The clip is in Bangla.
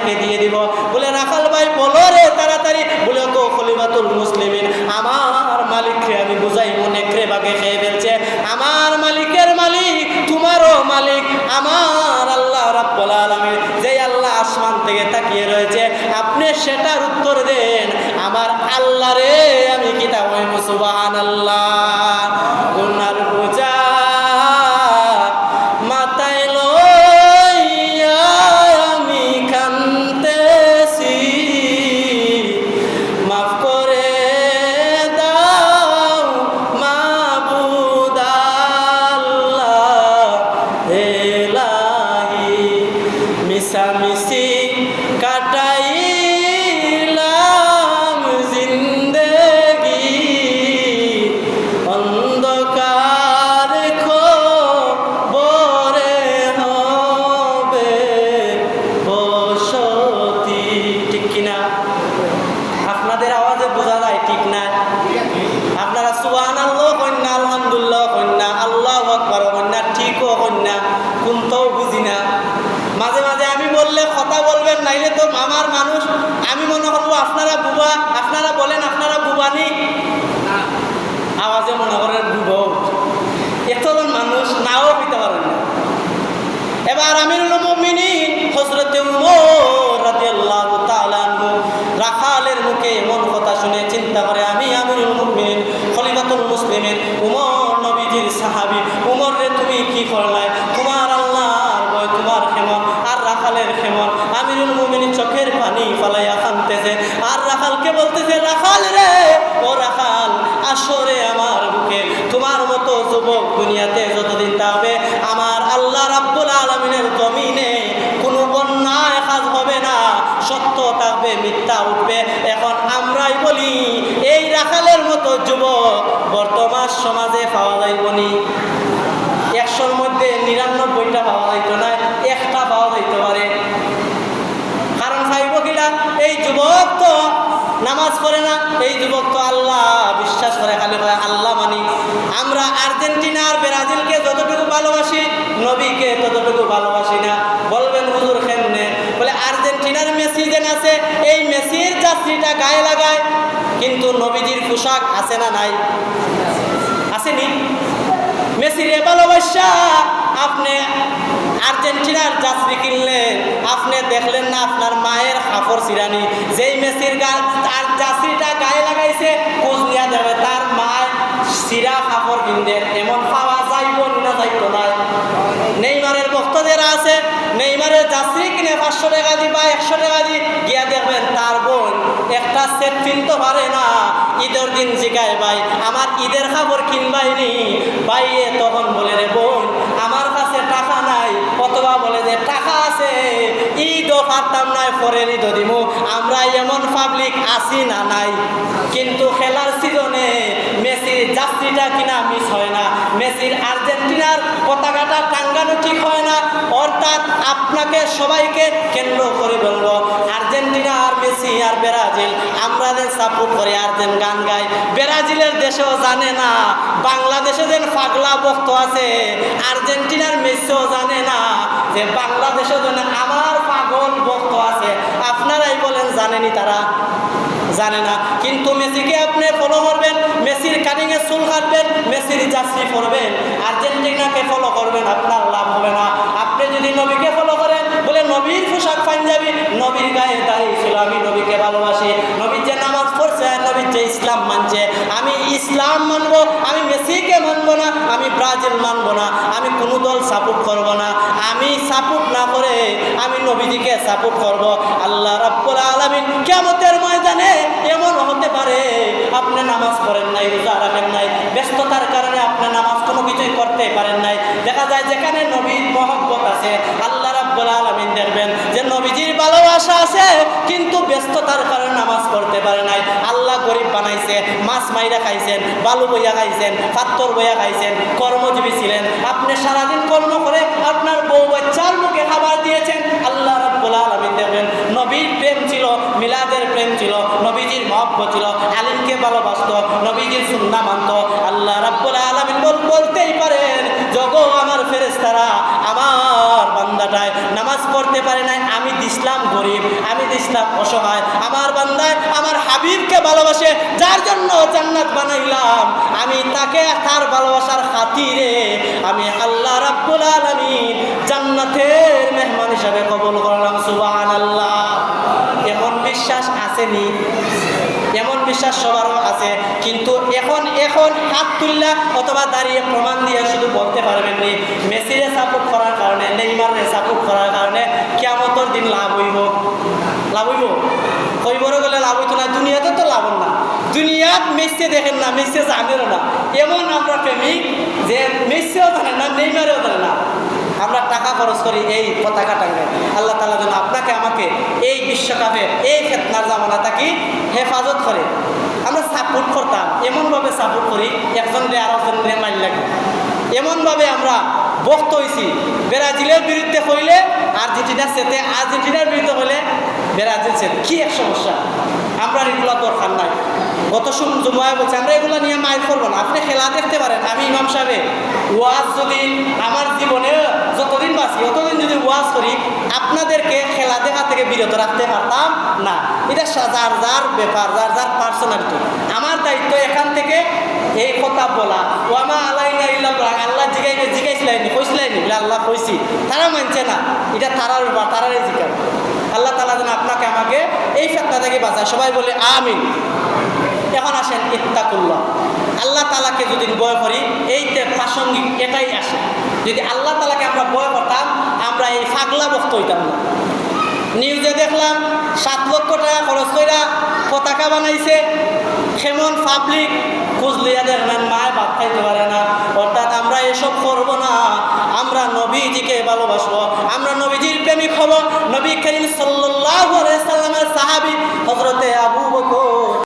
থেকে দিয়ে দিব। বলে রাখাল ভাই বলো রে তাড়াতাড়ি। বলে গো খলিফাতুল মুসলিমিন, আমার মালিককে আমি বুঝাইবো, নেকড়ে বাগে খেয়ে ফেলছে। আমার মালিকের মালিক তোমারও মালিক, আমার আল্লাহ রাব্বুল আলামিন, যে আল্লাহ আসমান থেকে তাকিয়ে রয়েছে, আপনি সেটার উত্তর দেন। আমার আল্লাহ রে আমি কিতা হইব? সুবহানাল্লাহ। গুনার বোঝা মাথায় লইয়া আমি কাঁদতেছি, মাফ করে দাও মাবুদ আল্লাহ এলাহি। মিশামিশি কাটাইলাম জিন্দেগি, অন্ধকার খবরে হবে বসতি। ঠিক কিনা? আপনাদের আওয়াজে বোঝা যায় ঠিক না? আপনারা সুবহানাল্লাহ কইনা, আলহামদুলিল্লাহ কইনা, আল্লাহু আকবার কইনা, ঠিকও কইনা, কোনটাও বুঝি না। মাঝে মাঝে আমি বললে কথা বলবেন, নাইলে তো আমার মানুষ আমি মনে করবো আপনারা বুবা। আপনারা বলেন আপনারা বুবানি? আওয়াজে মনে করেন বুবাও। এতজন মানুষ নাও হইতে পারেন না। এবার আমিরুল মুমিনিন হযরতে উমর রাদিয়াল্লাহু তাআলা আনহু রাখালের মুখে এমন কথা শুনে চিন্তা করে, আমি আমিরুল মুমিনিন খলিফাতুল মুসলিমিন উমর নবীজির সাহাবী, উমর রে তুমি কি করলাই? তোমার আল্লাহর ভয়, তোমার খেমন আর রাখালের খেমন। আমিরুল মুমিনিন চোখের পানি ফালাইয়া কাঁদতেছে, আর রাখালকে বলতেছে, রাখাল রে, ও রাখাল, আসরে আমার বুকে তোমার মতো যুবক দুনিয়াতে যতদিন থাকবে, আমার আল্লাহ রাব্বুল আলামিনের জমিনে কোনো অন্যায় কাজ হবে না, সত্য থাকবে, মিথ্যা উঠবে। এখন আমরাই বলি এই রাখালের মতো যুবক বর্তমান সমাজে পাওয়া যাইবনি। 100-র মধ্যে 99টা পাওয়া যাইত না, একটা পাওয়া যাইতে পারে। কারণ পাইব কিনা? এই যুবক তো নামাজ পড়ে না, এই যুবক তো আল্লাহ বিশ্বাস করে, খালি করে আল্লাহ মানি। আমরা আর্জেন্টিনা আর ব্রাজিলকে যতটুকু ভালোবাসি, নবীকে ততটুকু ভালোবাসি না। বলবেন হুজুর কেমনে? বলে আর্জেন্টিনার মেসি যেন আছে, এই মেসির জার্সিটা গায়ে লাগায়, কিন্তু নবীজির পোশাক আছে না নাই? আসেনি? মেসির ভালোবাসা আপনি আর্জেন্টিনার জার্সি কিনলেন, আপনি দেখলেন না আপনার মায়ের কাপড় সিরানি, যেই মেসির আর জার্সিটা গায়ে লাগাইছে, খোঁজ নিয়ে যাবে তার মায় সিরা কাপড় কিনবে। এমন পাওয়া যাইব না? যাইতো না। নেইমারের ভক্ত যারা আছে, নেইমারের জার্সি কিনে 500 টাকা দি বা 100 টাকা দি গিয়া দেখবেন তার বোন একটা সেট কিনতে পারে না। ঈদের দিন জিগায়, ভাই আমার ঈদের কাপড় কিনবাইনি? ভাইয়ে তখন বলে, রে বোন আমার কাছে টাকা নাই, অথবা বলে যে টাকা আছে, ঈদও পারতাম নাই, পরের ঈদও দিব। আমরা এমন পাবলিক আছি না নাই? কিন্তু খেলার সিজনে মেসির জার্সিটা কিনা মিস হয় না, মেসির আর্জেন্টিনার পতাকাটা টাঙ্গানো ঠিক হয় না। অর্থাৎ আপনাকে সবাইকে কেন্দ্র করে বলবো, আর্জেন্টিনা আর মেসি আর ব্রাজিল আমরা যে সাপোর্ট করি, আর্জেন্ট গান গাই, ব্রাজিলের দেশেও জানে না বাংলাদেশে যেন পাগলা ভক্ত আছে, আর্জেন্টিনার মেসিও জানে না যে বাংলাদেশে যেন আমার পাগল ভক্ত আছে। আপনারাই বলেন জানেনি? তারা জানে না। কিন্তু মেসিকে আপনি ফলো করবেন, মেসির কাটিংয়ে চুল কাটবেন, মেসির জার্সি পরবেন, আর্জেন্টিনাকে ফলো করবেন, আপনার লাভ হবে না। আপনি যদি নবীকে ফলো করেন, বলে নবীর পোশাক পাঞ্জাবি, নবীর গায়ে দাঁড়িয়ে ছিল, আমি নবীকে ভালোবাসি, নবীর যে নামাজ পড়ছে, নবীর যে ইসলাম মানছে, আমি ইসলাম মানবো, আমি মেসিকে মানবো না, আমি ব্রাজিল মানবো না, আমি কোনো দল সাপোর্ট করব না। আমি সাপোর্ট না করে আমি নবীজিকে সাপোর্ট করব। আল্লাহ রাব্বুল আলামিন কিয়ামতের ময়দানে এমন হতে পারে আপনি নামাজ পড়েন নাই, রোজা রাখেন নাই, ব্যস্ততার কারণে আপনি নামাজ কোনো কিছুই করতে পারেন নাই। দেখা যায় যেখানে নবীর মহব্বত আছে, আল্লাহ রাব্বুল আলামিন দেখবেন যে নবীজির ভালোবাসা আছে, কিন্তু ব্যস্ততার কারণে নামাজ পড়তে পারে নাই। আল্লাহ গরিব বানাইছে, মাছ মাইরা খাইছেন, বালু বইয়া খাইছেন, পাথর বইয়া খাইছেন, কর্মজীবী ছিলেন, আপনি সারাদিন কর্ম করে আপনার বউ বাচ্চার মুখে খাবার দিয়েছেন। আল্লাহ রাব্বুল আলামিন দেখবেন নবীর প্রেম ছিল, মিলাদের প্রেম ছিল, নবীজির মহব্বত ছিল, আলিমকে ভালোবাসতো, নবীজির সুন্নাহ মানতো। আল্লাহ রাব্বুল আলামিন বলতেই পারেন, জগো আমার ফেরেশতারা আমার বান্দাটায় নামাজ পড়তে পারে নাই, আমি দিসলাম গরিব, আমি দিছিলাম অসহায়। আমার বান্দায় আমার হাবিবকে ভালোবাসে, যার জন্য জান্নাত বানাইলাম, আমি তাকে তার ভালোবাসার খাতিরে আমি আল্লাহ রাব্বুল আলামিন জান্নাতের মেহমান হিসাবে কবুল করলাম। সুবহানাল্লাহ। এমন বিশ্বাস আসেনি? এমন বিশ্বাস সবারও আছে, কিন্তু এখন হাত তুললা অথবা দাঁড়িয়ে প্রমাণ দিয়ে শুধু বলতে পারবেন নি মেসিরে সাপোর্ট করার কারণে, নেইমারে সাপোর্ট করার কারণে কিয়ামতের দিন লাভ হইব কইবরে গেলে লাভ হইতো না, দুনিয়াতে তো লাভ না। দুনিয়াত মেসি দেখেন না, মেসি জানেও না, এমন আমরা প্রেমিক যে মেসিও জানে না, নেইমারেও জানে না, আমরা টাকা খরচ করি এই পতাকা টাঙ্গে। আল্লাহ তাআলা যেন আপনাকে আমাকে এই বিশ্বকাপে এই ফিতনার জামানা থাকি হেফাজত করে। আমরা সাপোর্ট করতাম, এমনভাবে সাপোর্ট করি একজনরে আরেকজনরে মাইল লাগে, এমনভাবে আমরা বক্ত হয়েছি। ব্রাজিলের বিরুদ্ধে হইলে আর্জেন্টিনার সেতে, আর্জেন্টিনার বিরুদ্ধে হইলে ব্রাজিল সেতে। কি এক সমস্যা! আমরা এগুলো দরকার নাই। গত জুমায় বলছে আমরা এগুলো নিয়ে মাইল করবো না। আপনি খেলা দেখতে পারেন। আমি ইমাম সাহেবে ওয়াজ যদি আমার জীবনে যতদিন বাঁচি অতদিন যদি ওয়াজ করি, আপনাদেরকে খেলা দেখা থেকে বিরত রাখতে পারতাম না। এটা যার যার ব্যাপার, যার যার পার্সোনালিটি। আমার দায়িত্ব এখান থেকে এই কথা বলা। ও আমার আলাইনা ইল্লাহ, আল্লাহ জিগাইছিলাইনি কইছিলাইনি বলে আল্লাহ কইছি, তারা মানছে না, এটা তারার ব্যাপার, তারারই জিজ্ঞাসা। আল্লাহ তাআলা যেন আপনাকে আমাকে এই ফিতনা থেকে বাঁচায়। সবাই বলে আমিন। এখন আসেন ইত্তাকুল্লাহ। আল্লাহ তাআলাকে যদি ভয় করি, এইতে প্রাসঙ্গিক এটাই আসে। যদি আল্লাহ তাআলাকে আমরা ভয় করতাম, আমরা এই ফাগলা বক্ত হইতাম না। নিউজে দেখলাম 7 লক্ষ টাকা খরচ করে পতাকা বানাইছে, কেমন পাবলিক খোঁজ লিয়া দেখবেন মায় ভাত খাইতে পারে না। অর্থাৎ আমরা এসব করব না, আমরা নবীজিকে ভালোবাসবো, আমরা নবীজির প্রেমিক হব। নবী করিম সাল্লাল্লাহু